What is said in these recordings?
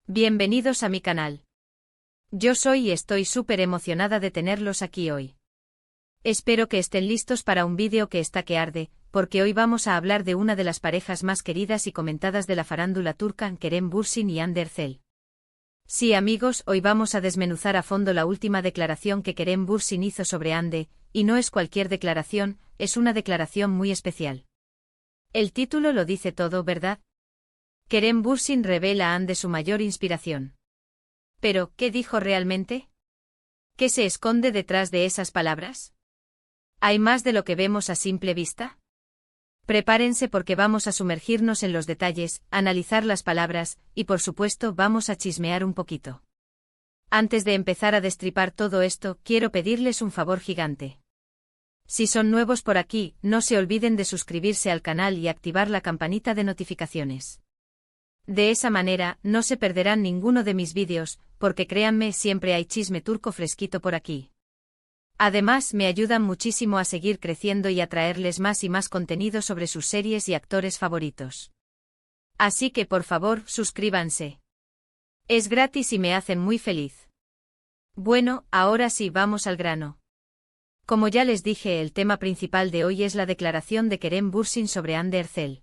Bienvenidos a mi canal. Yo soy y estoy súper emocionada de tenerlos aquí hoy. Espero que estén listos para un vídeo que está que arde, porque hoy vamos a hablar de una de las parejas más queridas y comentadas de la farándula turca, Kerem Bürsin y Hande Erçel. Sí amigos, hoy vamos a desmenuzar a fondo la última declaración que Kerem Bürsin hizo sobre Hande, y no es cualquier declaración, es una declaración muy especial. El título lo dice todo, ¿verdad? Kerem Bürsin revela a Hande su mayor inspiración. Pero, ¿qué dijo realmente? ¿Qué se esconde detrás de esas palabras? ¿Hay más de lo que vemos a simple vista? Prepárense porque vamos a sumergirnos en los detalles, analizar las palabras, y por supuesto vamos a chismear un poquito. Antes de empezar a destripar todo esto, quiero pedirles un favor gigante. Si son nuevos por aquí, no se olviden de suscribirse al canal y activar la campanita de notificaciones. De esa manera, no se perderán ninguno de mis vídeos, porque créanme, siempre hay chisme turco fresquito por aquí. Además, me ayudan muchísimo a seguir creciendo y a traerles más y más contenido sobre sus series y actores favoritos. Así que por favor, suscríbanse. Es gratis y me hacen muy feliz. Bueno, ahora sí vamos al grano. Como ya les dije, el tema principal de hoy es la declaración de Kerem Bürsin sobre Hande Erçel.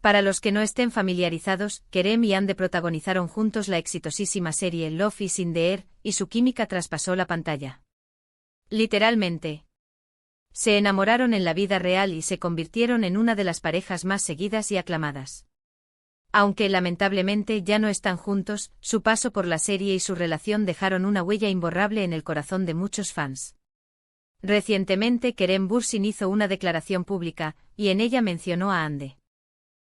Para los que no estén familiarizados, Kerem y Hande protagonizaron juntos la exitosísima serie Love is in the Air, y su química traspasó la pantalla. Literalmente. Se enamoraron en la vida real y se convirtieron en una de las parejas más seguidas y aclamadas. Aunque lamentablemente ya no están juntos, su paso por la serie y su relación dejaron una huella imborrable en el corazón de muchos fans. Recientemente Kerem Bürsin hizo una declaración pública, y en ella mencionó a Hande.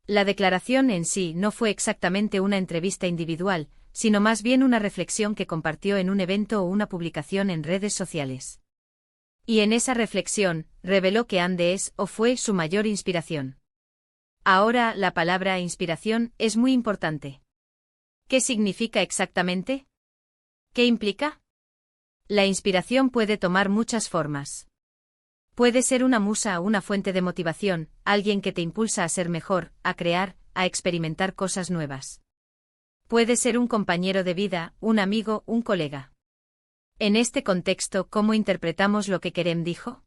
La declaración en sí no fue exactamente una entrevista individual, sino más bien una reflexión que compartió en un evento o una publicación en redes sociales. Y en esa reflexión, reveló que Hande es o fue su mayor inspiración. Ahora, la palabra inspiración es muy importante. ¿Qué significa exactamente? ¿Qué implica? La inspiración puede tomar muchas formas. Puede ser una musa o una fuente de motivación, alguien que te impulsa a ser mejor, a crear, a experimentar cosas nuevas. Puede ser un compañero de vida, un amigo, un colega. En este contexto, ¿cómo interpretamos lo que Kerem dijo?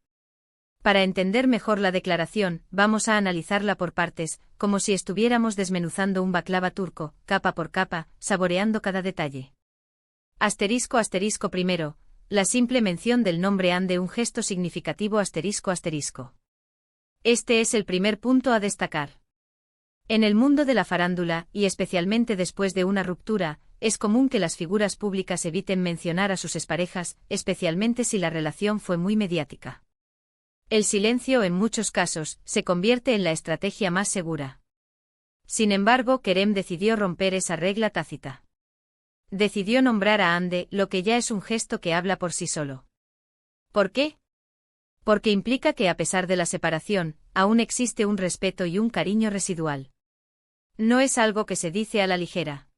Para entender mejor la declaración, vamos a analizarla por partes, como si estuviéramos desmenuzando un baklava turco, capa por capa, saboreando cada detalle. Asterisco asterisco primero. La simple mención del nombre Hande, un gesto significativo asterisco asterisco. Este es el primer punto a destacar. En el mundo de la farándula, y especialmente después de una ruptura, es común que las figuras públicas eviten mencionar a sus exparejas, especialmente si la relación fue muy mediática. El silencio en muchos casos se convierte en la estrategia más segura. Sin embargo, Kerem decidió romper esa regla tácita. Decidió nombrar a Hande, lo que ya es un gesto que habla por sí solo. ¿Por qué? Porque implica que a pesar de la separación, aún existe un respeto y un cariño residual. No es algo que se dice a la ligera.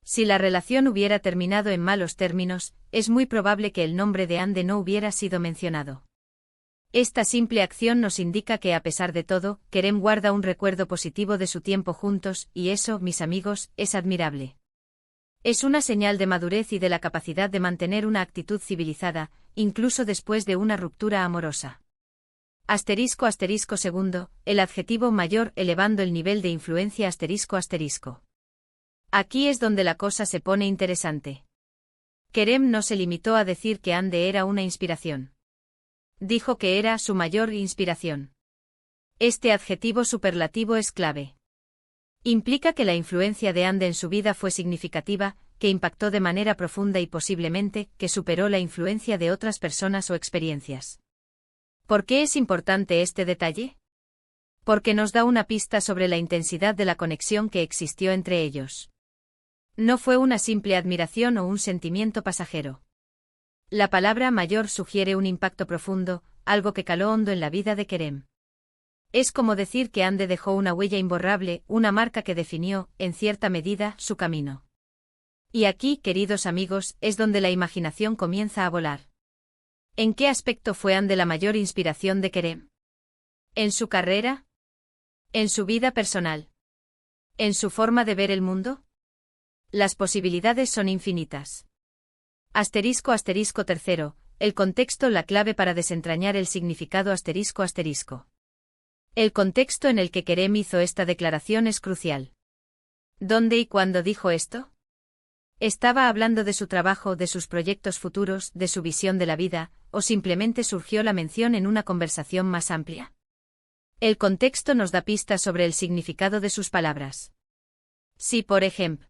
Si la relación hubiera terminado en malos términos, es muy probable que el nombre de Hande no hubiera sido mencionado. Esta simple acción nos indica que a pesar de todo, Kerem guarda un recuerdo positivo de su tiempo juntos, y eso, mis amigos, es admirable. Es una señal de madurez y de la capacidad de mantener una actitud civilizada, incluso después de una ruptura amorosa. Asterisco asterisco segundo, el adjetivo mayor elevando el nivel de influencia asterisco asterisco. Aquí es donde la cosa se pone interesante. Kerem no se limitó a decir que Hande era una inspiración. Dijo que era su mayor inspiración. Este adjetivo superlativo es clave. Implica que la influencia de Hande en su vida fue significativa, que impactó de manera profunda y posiblemente, que superó la influencia de otras personas o experiencias. ¿Por qué es importante este detalle? Porque nos da una pista sobre la intensidad de la conexión que existió entre ellos. No fue una simple admiración o un sentimiento pasajero. La palabra mayor sugiere un impacto profundo, algo que caló hondo en la vida de Kerem. Es como decir que Hande dejó una huella imborrable, una marca que definió, en cierta medida, su camino. Y aquí, queridos amigos, es donde la imaginación comienza a volar. ¿En qué aspecto fue Hande la mayor inspiración de Kerem? ¿En su carrera? ¿En su vida personal? ¿En su forma de ver el mundo? Las posibilidades son infinitas. Asterisco asterisco tercero, el contexto la clave para desentrañar el significado asterisco asterisco. El contexto en el que Kerem hizo esta declaración es crucial. ¿Dónde y cuándo dijo esto? ¿Estaba hablando de su trabajo, de sus proyectos futuros, de su visión de la vida, o simplemente surgió la mención en una conversación más amplia? El contexto nos da pistas sobre el significado de sus palabras. Si, por ejemplo,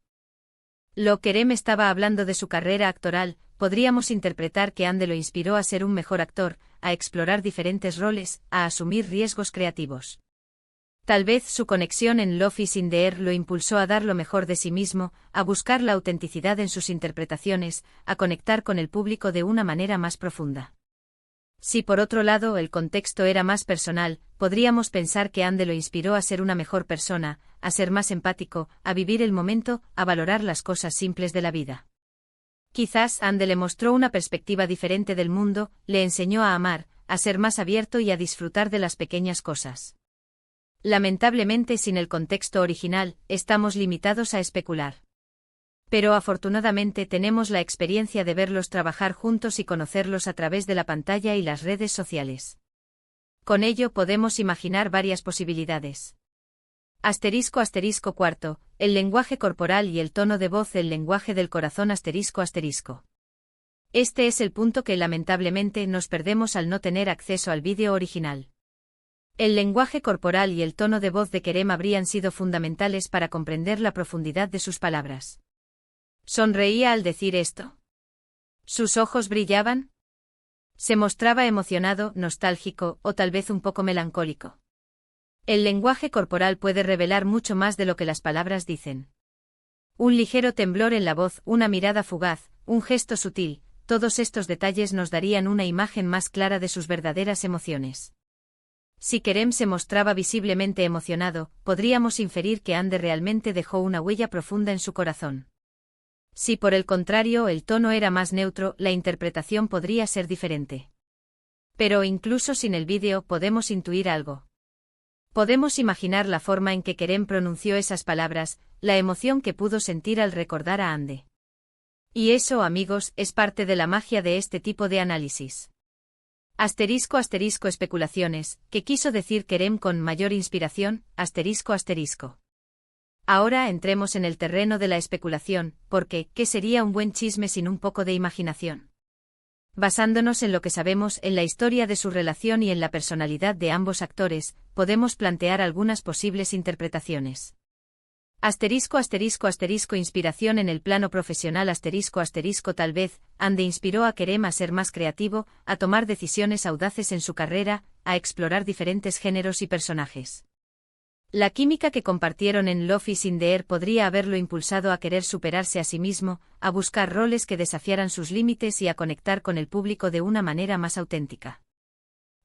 Kerem estaba hablando de su carrera actoral, podríamos interpretar que Ande lo inspiró a ser un mejor actor, a explorar diferentes roles, a asumir riesgos creativos. Tal vez su conexión en Love is in the Air lo impulsó a dar lo mejor de sí mismo, a buscar la autenticidad en sus interpretaciones, a conectar con el público de una manera más profunda. Si por otro lado el contexto era más personal, podríamos pensar que Ande lo inspiró a ser una mejor persona, a ser más empático, a vivir el momento, a valorar las cosas simples de la vida. Quizás Ande le mostró una perspectiva diferente del mundo, le enseñó a amar, a ser más abierto y a disfrutar de las pequeñas cosas. Lamentablemente, sin el contexto original, estamos limitados a especular. Pero afortunadamente tenemos la experiencia de verlos trabajar juntos y conocerlos a través de la pantalla y las redes sociales. Con ello podemos imaginar varias posibilidades. Asterisco asterisco cuarto, el lenguaje corporal y el tono de voz, el lenguaje del corazón asterisco asterisco. Este es el punto que lamentablemente nos perdemos al no tener acceso al vídeo original. El lenguaje corporal y el tono de voz de Kerem habrían sido fundamentales para comprender la profundidad de sus palabras. ¿Sonreía al decir esto? ¿Sus ojos brillaban? ¿Se mostraba emocionado, nostálgico o tal vez un poco melancólico? El lenguaje corporal puede revelar mucho más de lo que las palabras dicen. Un ligero temblor en la voz, una mirada fugaz, un gesto sutil, todos estos detalles nos darían una imagen más clara de sus verdaderas emociones. Si Kerem se mostraba visiblemente emocionado, podríamos inferir que Ande realmente dejó una huella profunda en su corazón. Si por el contrario el tono era más neutro, la interpretación podría ser diferente. Pero incluso sin el vídeo podemos intuir algo. Podemos imaginar la forma en que Kerem pronunció esas palabras, la emoción que pudo sentir al recordar a Ande. Y eso, amigos, es parte de la magia de este tipo de análisis. Asterisco asterisco especulaciones, ¿qué quiso decir Kerem con mayor inspiración? Asterisco asterisco. Ahora entremos en el terreno de la especulación, porque, ¿qué sería un buen chisme sin un poco de imaginación? Basándonos en lo que sabemos en la historia de su relación y en la personalidad de ambos actores, podemos plantear algunas posibles interpretaciones. Asterisco asterisco asterisco inspiración en el plano profesional asterisco asterisco tal vez, Ande inspiró a Kerem a ser más creativo, a tomar decisiones audaces en su carrera, a explorar diferentes géneros y personajes. La química que compartieron en Love is in the Air podría haberlo impulsado a querer superarse a sí mismo, a buscar roles que desafiaran sus límites y a conectar con el público de una manera más auténtica.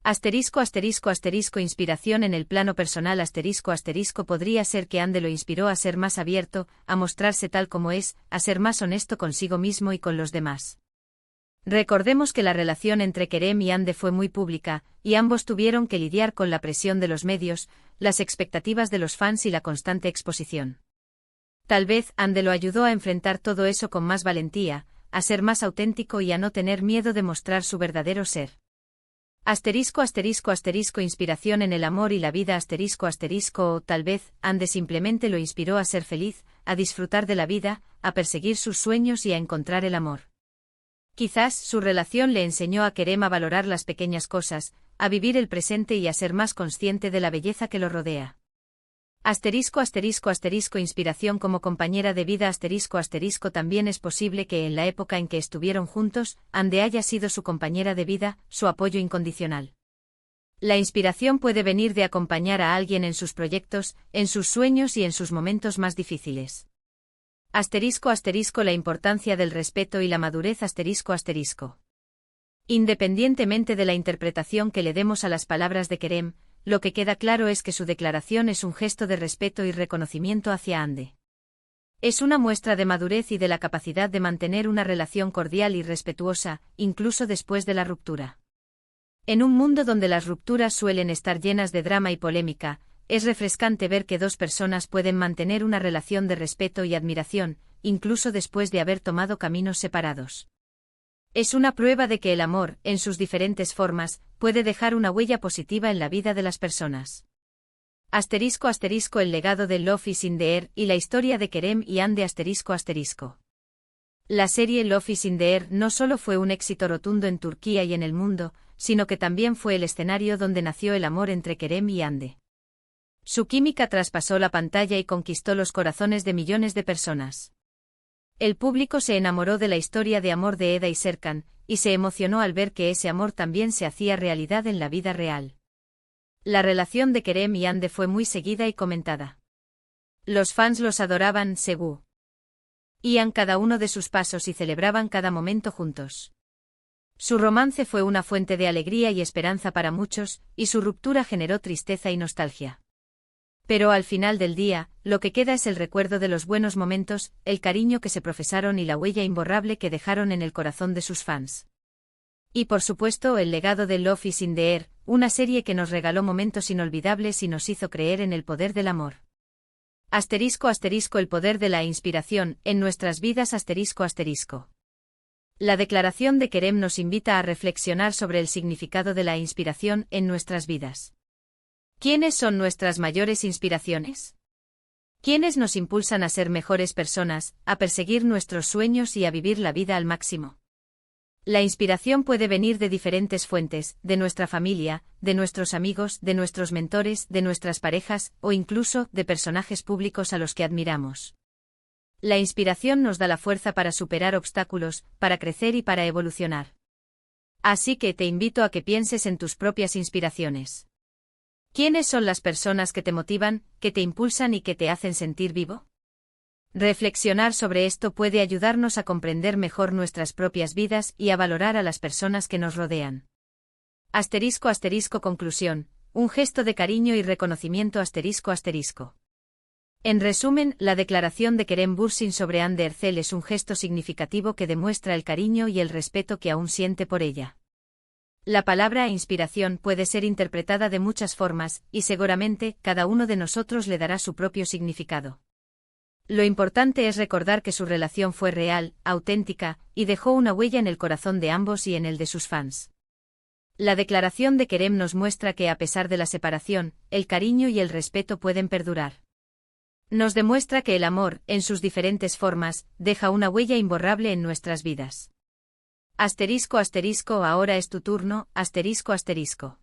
Asterisco asterisco asterisco inspiración en el plano personal asterisco asterisco podría ser que Ande lo inspiró a ser más abierto, a mostrarse tal como es, a ser más honesto consigo mismo y con los demás. Recordemos que la relación entre Kerem y Ande fue muy pública, y ambos tuvieron que lidiar con la presión de los medios, las expectativas de los fans y la constante exposición. Tal vez Ande lo ayudó a enfrentar todo eso con más valentía, a ser más auténtico y a no tener miedo de mostrar su verdadero ser. Asterisco asterisco asterisco inspiración en el amor y la vida asterisco asterisco o tal vez Ande simplemente lo inspiró a ser feliz, a disfrutar de la vida, a perseguir sus sueños y a encontrar el amor. Quizás su relación le enseñó a Kerem a valorar las pequeñas cosas, a vivir el presente y a ser más consciente de la belleza que lo rodea. Asterisco asterisco asterisco inspiración como compañera de vida asterisco asterisco también es posible que en la época en que estuvieron juntos, Ande haya sido su compañera de vida, su apoyo incondicional. La inspiración puede venir de acompañar a alguien en sus proyectos, en sus sueños y en sus momentos más difíciles. Asterisco asterisco la importancia del respeto y la madurez asterisco asterisco. Independientemente de la interpretación que le demos a las palabras de Kerem, lo que queda claro es que su declaración es un gesto de respeto y reconocimiento hacia Ande. Es una muestra de madurez y de la capacidad de mantener una relación cordial y respetuosa, incluso después de la ruptura. En un mundo donde las rupturas suelen estar llenas de drama y polémica, es refrescante ver que dos personas pueden mantener una relación de respeto y admiración, incluso después de haber tomado caminos separados. Es una prueba de que el amor, en sus diferentes formas, puede dejar una huella positiva en la vida de las personas. *** El legado de Love is in the Air y la historia de Kerem y Hande ***. La serie Love is in the Air no solo fue un éxito rotundo en Turquía y en el mundo, sino que también fue el escenario donde nació el amor entre Kerem y Hande. Su química traspasó la pantalla y conquistó los corazones de millones de personas. El público se enamoró de la historia de amor de Eda y Serkan, y se emocionó al ver que ese amor también se hacía realidad en la vida real. La relación de Kerem y Hande fue muy seguida y comentada. Los fans los adoraban, según iban cada uno de sus pasos y celebraban cada momento juntos. Su romance fue una fuente de alegría y esperanza para muchos, y su ruptura generó tristeza y nostalgia. Pero al final del día, lo que queda es el recuerdo de los buenos momentos, el cariño que se profesaron y la huella imborrable que dejaron en el corazón de sus fans. Y por supuesto el legado de Love is in the Air, una serie que nos regaló momentos inolvidables y nos hizo creer en el poder del amor. El poder de la inspiración, en nuestras vidas ***. La declaración de Kerem nos invita a reflexionar sobre el significado de la inspiración en nuestras vidas. ¿Quiénes son nuestras mayores inspiraciones? ¿Quiénes nos impulsan a ser mejores personas, a perseguir nuestros sueños y a vivir la vida al máximo? La inspiración puede venir de diferentes fuentes, de nuestra familia, de nuestros amigos, de nuestros mentores, de nuestras parejas, o incluso de personajes públicos a los que admiramos. La inspiración nos da la fuerza para superar obstáculos, para crecer y para evolucionar. Así que te invito a que pienses en tus propias inspiraciones. ¿Quiénes son las personas que te motivan, que te impulsan y que te hacen sentir vivo? Reflexionar sobre esto puede ayudarnos a comprender mejor nuestras propias vidas y a valorar a las personas que nos rodean. ***. Conclusión. Un gesto de cariño y reconocimiento ***. En resumen, la declaración de Kerem Bürsin sobre Hande Erçel es un gesto significativo que demuestra el cariño y el respeto que aún siente por ella. La palabra inspiración puede ser interpretada de muchas formas, y seguramente cada uno de nosotros le dará su propio significado. Lo importante es recordar que su relación fue real, auténtica, y dejó una huella en el corazón de ambos y en el de sus fans. La declaración de Kerem nos muestra que a pesar de la separación, el cariño y el respeto pueden perdurar. Nos demuestra que el amor, en sus diferentes formas, deja una huella imborrable en nuestras vidas. Ahora es tu turno, ***.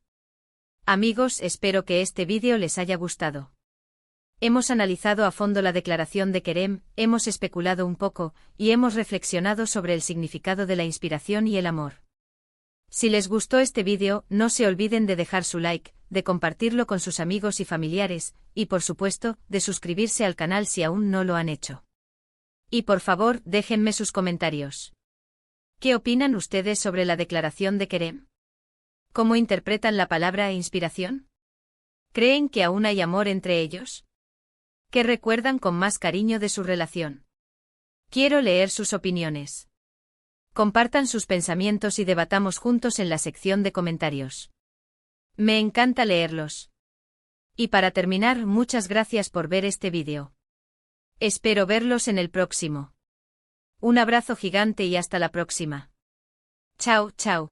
Amigos, espero que este vídeo les haya gustado. Hemos analizado a fondo la declaración de Kerem, hemos especulado un poco, y hemos reflexionado sobre el significado de la inspiración y el amor. Si les gustó este vídeo, no se olviden de dejar su like, de compartirlo con sus amigos y familiares, y por supuesto, de suscribirse al canal si aún no lo han hecho. Y por favor, déjenme sus comentarios. ¿Qué opinan ustedes sobre la declaración de Kerem? ¿Cómo interpretan la palabra inspiración? ¿Creen que aún hay amor entre ellos? ¿Qué recuerdan con más cariño de su relación? Quiero leer sus opiniones. Compartan sus pensamientos y debatamos juntos en la sección de comentarios. Me encanta leerlos. Y para terminar, muchas gracias por ver este vídeo. Espero verlos en el próximo. Un abrazo gigante y hasta la próxima. Chao, chao.